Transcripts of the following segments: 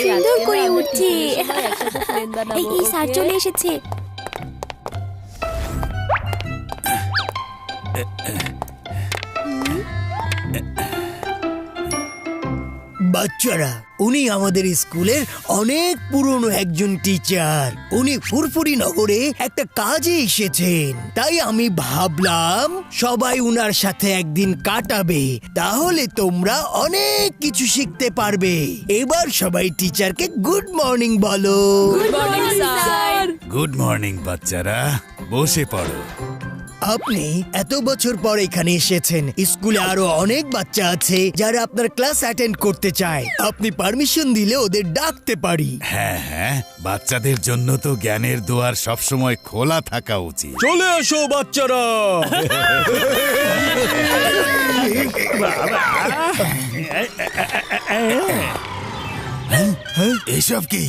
সুন্দর করে উঠছে। এই স্যার চলে এসেছে। বাচ্চারা, উনি আমাদের স্কুলের অনেক পুরনো একজন টিচার। উনি ফুরফুরি নগরে একটা কাজে এসেছেন, তাই আমি ভাবলাম সবাই উনার সাথে একদিন কাটাবে, তাহলে তোমরা অনেক কিছু শিখতে পারবে। এবার সবাই টিচারকে গুড মর্নিং বলো। Good morning sir. Good morning বাচ্চারা, বসে পড়ো। আপনি এত বছর পর এখানে এসেছেন। স্কুলে আরো অনেক বাচ্চা আছে যারা আপনার ক্লাস অ্যাটেন্ড করতে চায়। আপনি পারমিশন দিলে ওদের ডাকতে পারি। হ্যাঁ হ্যাঁ, বাচ্চাদের জন্য তো জ্ঞানের দুয়ার সবসময় খোলা থাকা উচিত। চলে আসো বাচ্চারা। এসব কি?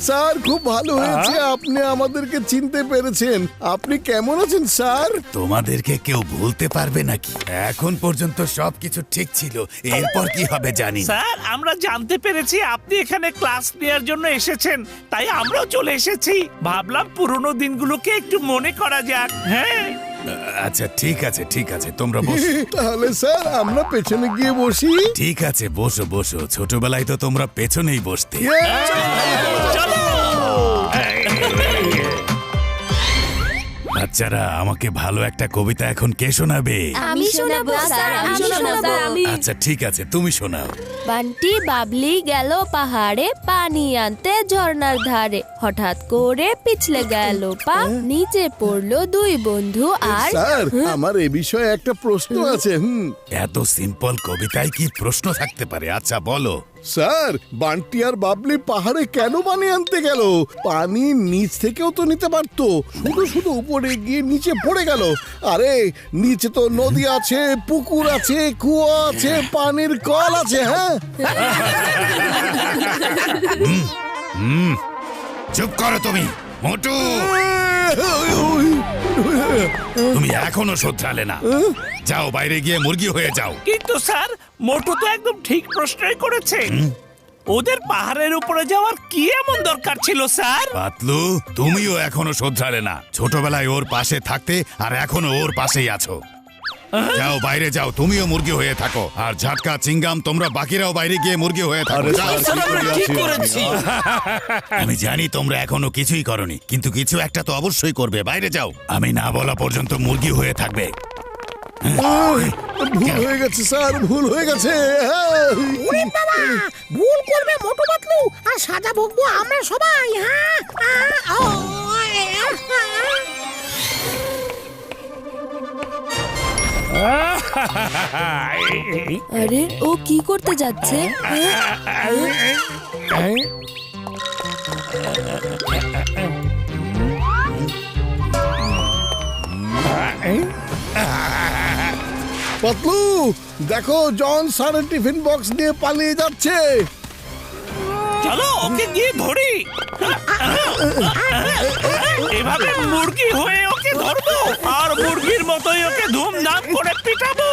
স্যার, খুব ভালো হয়েছে আপনি আমাদেরকে চিনতে পেরেছেন। আপনি কেমন আছেন স্যার? তোমাদেরকে কেউ ভুলতে পারবে নাকি? এখন পর্যন্ত সবকিছু ঠিক ছিল, এরপর কি হবে জানি না। স্যার, আমরা জানতে পেরেছি আপনি এখানে ক্লাস নেওয়ার জন্য এসেছেন, তাই আমরাও চলে এসেছি। ভাবলাম পুরনো দিনগুলোকে একটু মনে করা যাক। হ্যাঁ আচ্ছা ঠিক আছে ঠিক আছে, তোমরা বসো। তাহলে স্যার আমরা পেছনে গিয়ে বসি। ঠিক আছে, বসো বসো। ছোটবেলায় তো তোমরা পেছনেই বসতে। চলো। বাচ্চারা, আমাকে ভালো একটা কবিতা এখন কে শোনাবে? আমি শোনাবো স্যার, আমি শোনাবো। আচ্ছা ঠিক আছে, তুমি শোনাও। বান্টি বাবলি গেল পাহাড়ে পানি আনতে ঝর্ণার ধারে, হঠাৎ করে পিছলে গেল পা, নিচে পড়লো দুই বন্ধু। আর স্যার, আমার এ বিষয়ে একটা প্রশ্ন আছে। এত সিম্পল কবিতায় কি প্রশ্ন থাকতে পারে? আচ্ছা বলো। স্যার, বান্টি আর বাবলি পাহাড়ে কেন পানি আনতে গেল? পানি নিচ থেকেও তো নিতে পারতো, শুধু শুধু উপরে গিয়ে নিচে পড়ে গেল। আরে নিচে তো নদী আছে, পুকুর আছে, কুয়া আছে, পানির কল আছে। হ্যাঁ, চুপ করো তুমি, মোটু। তুমি এখনো শোধরালে না। যাও বাইরে গিয়ে মুরগি হয়ে যাও। কিন্তু স্যার, মোটু তো একদম ঠিক প্রশ্নই করেছে। ওদের পাহাড়ের উপরে যাওয়ার কি এমন দরকার ছিল স্যার? পাতলু, তুমিও এখনো শোধরালে না। ছোটবেলায় ওর পাশে থাকতে আর এখনো ওর পাশেই আছো। যাও বাইরে যাও, তুমিও মুরগি হয়ে থাকো। আর ঝাটকা, চিঙ্গাম, তোমরা বাকিরাও বাইরে গিয়ে মুরগি হয়ে থাকো। যাও। আমি জানি তোমরা এখনো কিছুই করনি, কিন্তু কিছু একটা তো অবশ্যই করবে। বাইরে যাও, আমি না বলা পর্যন্ত মুরগি হয়ে থাকবে। ভুল হয়ে গেছে স্যার, ভুল হয়ে গেছে। ভুল করবে মোটু পাতলু, আর সাজা ভোগবো আমরা সবাই। আরে ও কি করতে যাচ্ছে? পাতলু, দেখো জন স্যারের টিফিন বক্স নিয়ে পালিয়ে যাচ্ছে। চলো ওকে গিয়ে ধরি। এভাবে মুরগি হয়ে ওকে ধরবো, আর মুরগির মতোই ওকে ধুমধাম করে পিটাবো।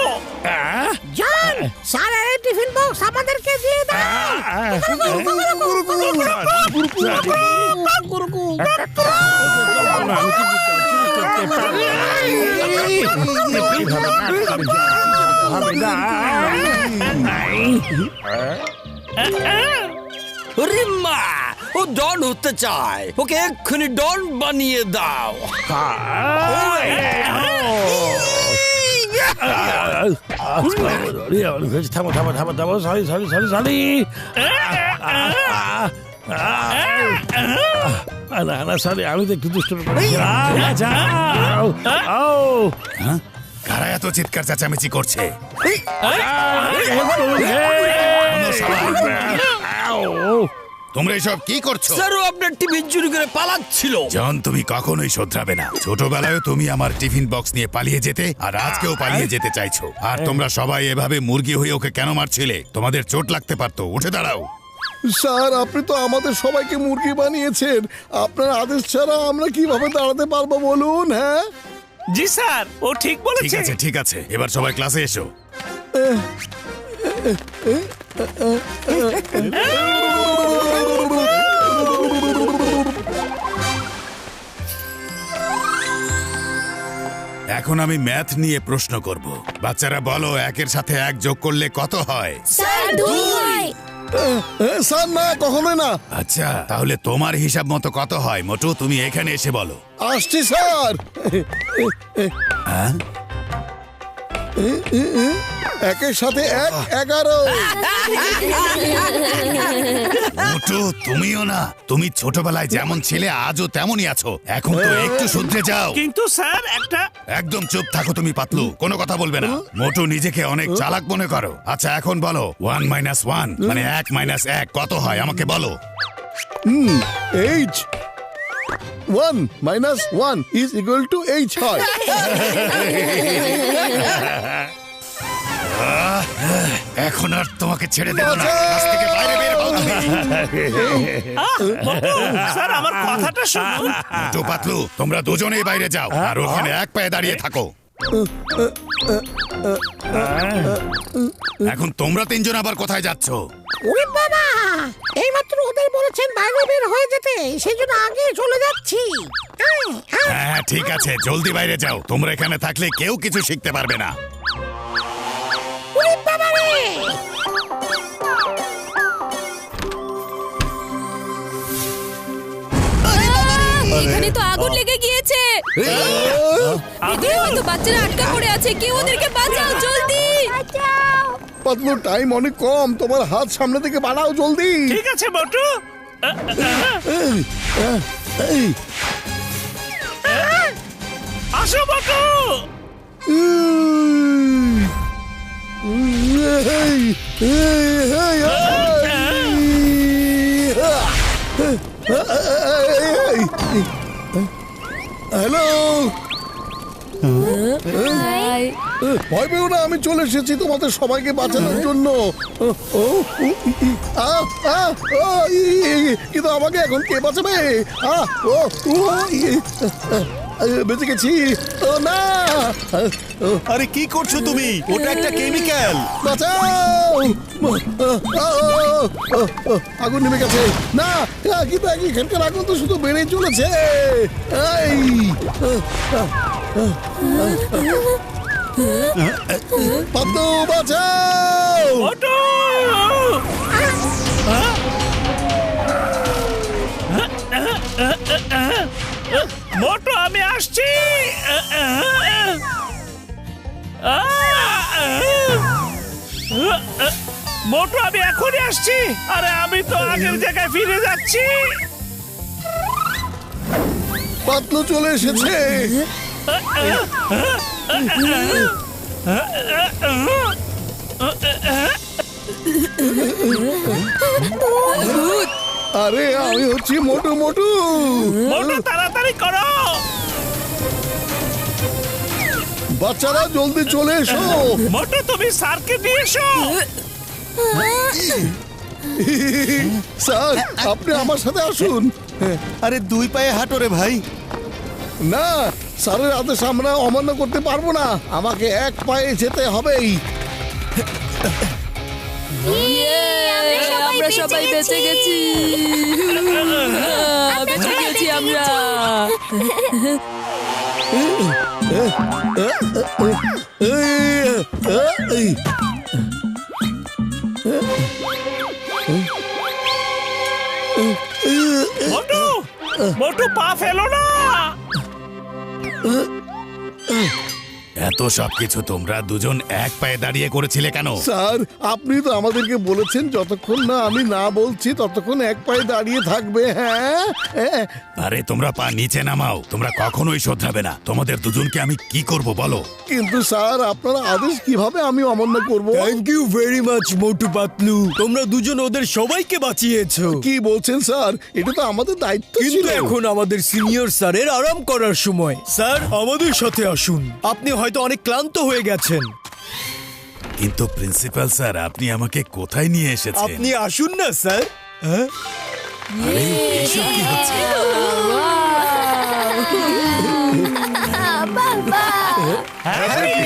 জন, স্যারের টিফিন বক্স আমাদেরকে দিয়ে দাও। আরে মা, ও ডন হতে চায়, ওকে এক্ষুনি ডন বানিয়ে দাও। থামো থামো থামো থামো, sorry sorry sorry sorry. Sorry, আমি তো একটু দুষ্ট হ্যাঁ? কারা এত চিৎকার চেঁচামেচি করছে? তোমরা এসব কি করছো? স্যার, ও আপনার টিফিন চুরি করে পালাচ্ছিল। জন, তুমি কখনোই শোধরাবে না। ছোটবেলায় তুমি আমার টিফিন বক্স নিয়ে পালিয়ে যেতে, আর আজকেও পালিয়ে যেতে চাইছো। আর তোমরা সবাই এভাবে মুরগি হয়ে ওকে কেন মারছিলে? তোমাদের চোট লাগতে পারতো। উঠে দাঁড়াও। স্যার, আপনি তো আমাদের সবাইকে মুরগি বানিয়েছেন। আপনার আদেশ ছাড়া আমরা কিভাবে দাঁড়াতে পারবো বলুন? হ্যাঁ জি স্যার, ও ঠিক ঠিক বলেছে। আছে ঠিক আছে, এবার সবাই ক্লাসে এসো। এখন আমি ম্যাথ নিয়ে প্রশ্ন করব। বাচ্চারা বলো, একের সাথে এক যোগ করলে কত হয়? স্যার 2 স্যার না, কখনোই না। আচ্ছা, তাহলে তোমার হিসাব মতো কত হয়? মোটু, তুমি এখানে এসে বলো। আসছি স্যার। হ্যাঁ? একের সাথে এক 11। মোটু, তুমিও না। তুমি ছোটবেলায় যেমন ছিলে আজও তেমনই আছো। এখন তো একটু শুধরে যাও। কিন্তু স্যার একটা একদম চুপ থাকো তুমি, পাতলু। কোনো কথা বলবে না। মোটু নিজেকে অনেক চালাক মনে করো। আচ্ছা, এখন বলো 1 - 1 মানে 1 - 1 কত হয় আমাকে বলো। H 1 - 1 is equal to H হয়। এখন আর তোমাকে ছেড়ে দেবো না। ক্লাস থেকে বাইরে বের হও তুমি। স্যার আমার কথাটা শুনুন। মোটু, পাতলু, তোমরা দুজনেই বাইরে যাও আর ওখানে এক পায়ে দাঁড়িয়ে থাকো। এখন তোমরা তিনজন আবার কোথায় যাচ্ছ? ওরে বাবা, এইমাত্র ওদের বলেছেন বাইরে বের হয়ে যেতে, সেই জন্য আগে চলে যাচ্ছি। হ্যাঁ, ঠিক আছে, জলদি বাইরে যাও। তোমরা এখানে থাকলে কেউ কিছু শিখতে পারবে না। ওরে বাবা রে! এখানে তো আগুন লেগে গিয়েছে। ভিতরে হয়তো বাচ্চারা আটকা পড়ে আছে। কেউ ওদেরকে বাঁচাও, জলদি পাতলু, টাইম অনেক কম, তোমার হাত সামনে থেকে বাড়াও জলদি। ঠিক আছে মোটু। এই, আসো মোটু। হ্যালো, ভয় পেও না, আমি চলে এসেছি তোমাদের সবাইকে বাঁচানোর জন্য। কিন্তু আমাকে এখন কে বাঁচাবে? বেঁচে গেছি। ও না, আরে কি করছো তুমি? ওটা একটা কেমিক্যাল। বাঁচাও! আগুন নেমে গেছে। না, কিন্তু এখানকার আগুন তো শুধু বেড়েই চলেছে। পাতলু, বাঁচাও! মোটু! মোটু, আমি আসছি। মোটু, আমি এখনই আসছি। আরে আমি তো আগের জায়গায় ফিরে যাচ্ছি। পাতলু চলে এসেছে। আরে আমি হচ্ছি মোটু। মোটু, তাড়াতাড়ি করো। বাচ্চারা জলদি চলে এসো। মোটু, তুমি স্যারকে নিয়ে এসো। স্যার, আপনি আমার সাথে আসুন। আরে 2 পায়ে হাঁটো রে ভাই। না, স্যারের আদেশ আমরা অমান্য করতে পারবো না। আমাকে এক পায়ে যেতে হবেই। আমরা সবাই বেঁচে গেছি। বেঁচে গেছি আমরা। মোটু, মোটু, পা ফেলো না। এত সবকিছু তোমরা দুজন এক পায়ে দাঁড়িয়ে করেছিলে কেন? স্যার, আপনি তো আমাদেরকে বলেছেন যতক্ষণ না আমি না বলছি ততক্ষণ এক পায়ে দাঁড়িয়ে থাকবে। হ্যাঁ, আরে তোমরা পা নিচে নামাও। তোমরা কখনোই শোধরাবে না। তোমাদের দুজনকে আমি কি করব বলো? কিন্তু স্যার, আপনার আদেশ কিভাবে আমি অমান্য করব? Thank you very much Motu Patlu. তোমরা দুজন ওদের সবাইকে বাঁচিয়েছো। কি বলছেন স্যার? এটা তো আমাদের দায়িত্ব ছিল। কিন্তু এখন আমাদের সিনিয়র স্যারের আরাম করার সময়। স্যার, আমাদের সাথে আসুন। আপনি হয়তো অনেক ক্লান্ত হয়ে গেছেন। কিন্তু প্রিন্সিপাল স্যার, আপনি আমাকে কোথায় নিয়ে এসেছেন? আপনি আসুন না স্যার। হ্যাঁ, আরে এসব কি হচ্ছে? হ্যাপি